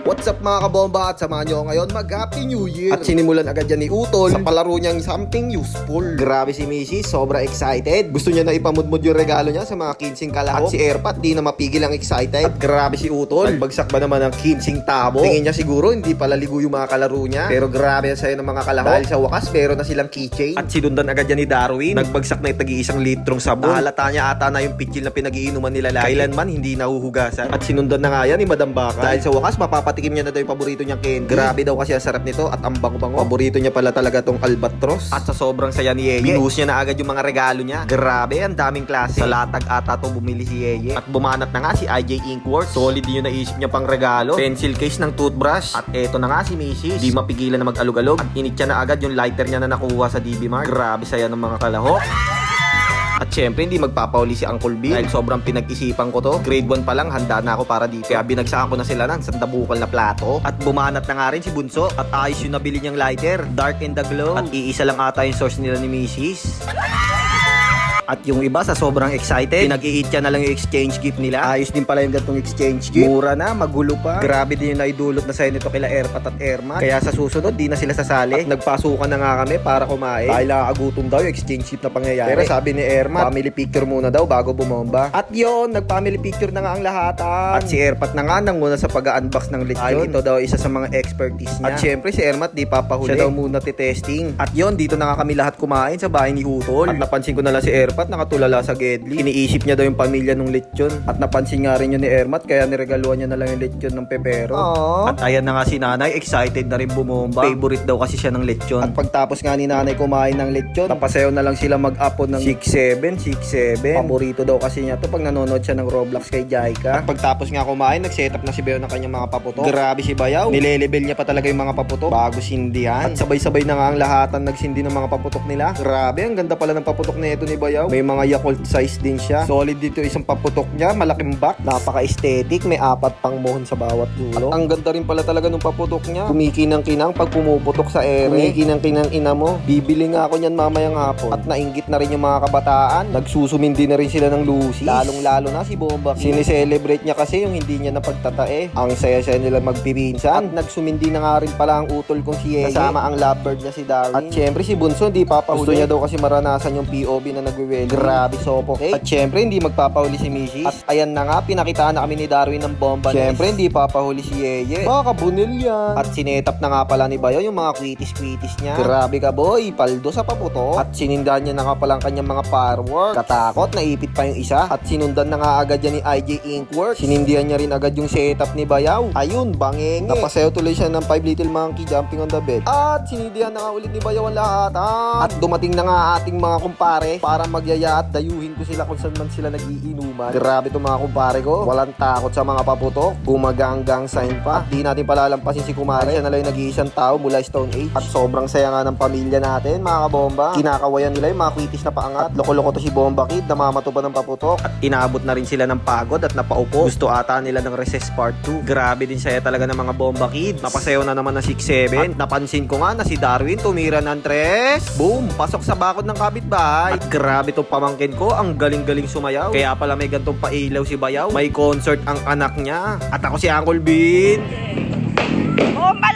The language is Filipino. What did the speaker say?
What's up mga kabomba, at samahan nyo ngayon mag-Happy New Year. At sinimulan agad yan ni Utol sa palaro niyang something useful. Grabe si Mrs. Sobra excited. Gusto niya na ipamudmud yung regalo niya sa mga kinsing kalahok. At si Airpat di na mapigil ang excited. At grabe si Utol, nagbagsak ba naman ang kinsing tabo. Tingin niya siguro hindi pala ligo yung mga kalaro niya, pero grabe yan sa'yo ng mga kalahok. Dahil sa wakas meron na silang keychain. At sinundan agad yan ni Darwin. Nagbagsak na yung tagi-1 litrong sabon. Halata niya ata na yung pitchil na pinag-iinuman nila lagi. Kailanman hindi nahuhugasan. At sinundan na nga yan ni Madam Baka. Dahil sa wakas mapapatikim niya na daw yung paborito niyang candy. Grabe daw kasi ang sarap nito at ang bango-bango. Paborito niya pala talaga tong albatros. At sa sobrang saya ni Yeye, binuhos niya na agad yung mga regalo niya. Grabe, ang daming klase. Sa latag ata to bumili si Yeye. At bumanat na nga si IJ Inkworks. Solid din yung naisip niya pang regalo. Pencil case ng toothbrush. At eto na nga si Mrs. Di mapigilan na mag-alog-alog. At initya na agad yung lighter niya na nakuha sa DB Mart. Grabe saya ng mga kalahok. At syempre, hindi magpapauli si Uncle Bill dahil sobrang pinag-isipan ko to. Grade 1 pa lang, handa na ako para dito. Kaya binagsakan ko na sila ng sandabukal na plato. At bumanat na nga rin si Bunso. At ayos yung nabili niyang lighter, Dark in the Glow. At iisa lang ata yung source nila ni Mrs. At yung iba sa sobrang excited, pinag-iitya na lang yung exchange gift nila. Ayos din pala yung gantong exchange gift. Mura na, magulo pa. Grabe din yung naidulot na sa'yo nito kila Airpat at Airmat. Kaya sa susunod, di na sila sasali. At nagpasukan na nga kami para kumain. Dahil nakakagutom daw yung exchange gift na pangyayari. Pero sabi ni Airmat, family picture muna daw bago bumomba. At yun, nag-family picture na nga ang lahatan. At si Airpat na nga nanguna sa pag-unbox ng lechon. Dahil ito daw isa sa mga expertise niya. At syempre si Airmat di papahuli. Siya daw muna titesting. At yun, dito na nga kami lahat kumain sa bahay ni Utol. At napansin ko na lang si Airpat nakatulala sa Gedli. Iniisip niya daw yung pamilya ng lechon. At napansin nga rin yun ni Airmat kaya niregaluhan niya na lang yung lechon ng pepero. Aww. At ayan na nga si nanay, excited na rin bumomba. Favorite daw kasi siya ng lechon. At pagtapos nga ni nanay kumain ng lechon, napasayaw na lang sila mag-upon ng 6-7. Paborito daw kasi niya to pag nanonood siya ng Roblox kay Jaika. At pagtapos nga kumain, nag-setup na si Bayaw ng kanyang mga paputok. Grabe si Bayaw, nilelevel niya pa talaga yung mga paputok bago sindihan. At sabay-sabay na nga ang lahatan nagsindi ng mga paputok nila. Grabe, ang ganda pala ng paputok na ito ni Bayaw. May mga Yakult size din siya. Solid dito isang paputok niya, malaking back, napaka-aesthetic, may 4 pang mohon sa bawat dulo. At ang ganda rin pala talaga ng paputok niya. Kumikinang-kinang pag pumuputok sa ere. Kumikinang-kinang ina mo. Bibili nga ako niyan mamayang hapon. At nainggit na rin yung mga kabataan. Nagsusumindi na rin sila ng lusis. Lalong-lalo na si Bomba. Sineselebrate niya kasi yung hindi niya napagtatae. Ang saya-saya nila magpipinsan. At nagsumindi na nga rin pala ang utol kong si Yeye. Kasama ang lovebird na si Darwin. At syempre si Bunso hindi papahuli. Gusto niya daw kasi maranasan yung POV na nagwe-well. Grabe sopo okay. At syempre hindi magpapahuli si Mrs. At ayan na nga, pinakitaan na kami ni Darwin ng bomba. Syempre hindi papahuli si Yeye. Baka bunil yan. At sinetap na nga pala ni Bayo yung mga kwitis-kwitis niya. Grabe ka boy, paldo sa paputo. At sinindan niya na nga pala ang kanyang mga fireworks. Katakot, naipit pa yung isa. At sinundan na nga agad yan ni IJ Inkworks. Sinindihan niya rin agad yung setup ni Bayaw. Ayun, bangenge. Napasayaw tuloy siya ng 5 little monkey jumping on the bed. At sinindihan na nga ulit ni Bayaw ang lahat. At dumating na nga ating mga kumpare para magyaya at dayuhin ko sila kung saan man sila nagiinuman. Grabe itong mga kumpare ko. Walang takot sa mga paputok. Gumaganggang sign pa. At di natin palalampasin si kumare. Siya na lang yung nag-iisang tao mula Stone Age. At sobrang saya nga ng pamilya natin, mga kabomba. Kinakawayan nila yung mga kwitis na paangat. Loko-loko to si Bomba Kid, namamato pa ng paputok. At inabot na rin sila ng pagod at napaupo. Gusto ata nila ng recess part 2. Grabe din saya talaga ng mga Bomba Kids. Napasayaw na naman ng 6-7. At napansin ko nga na si Darwin tumira ng 3. Boom! Pasok sa bakod ng kapitbahay. At grabe itong pamangkin ko, ang galing-galing sumayaw. Kaya pala may gantong pailaw si Bayaw. May concert ang anak niya. At ako si Uncle Bin. Bomba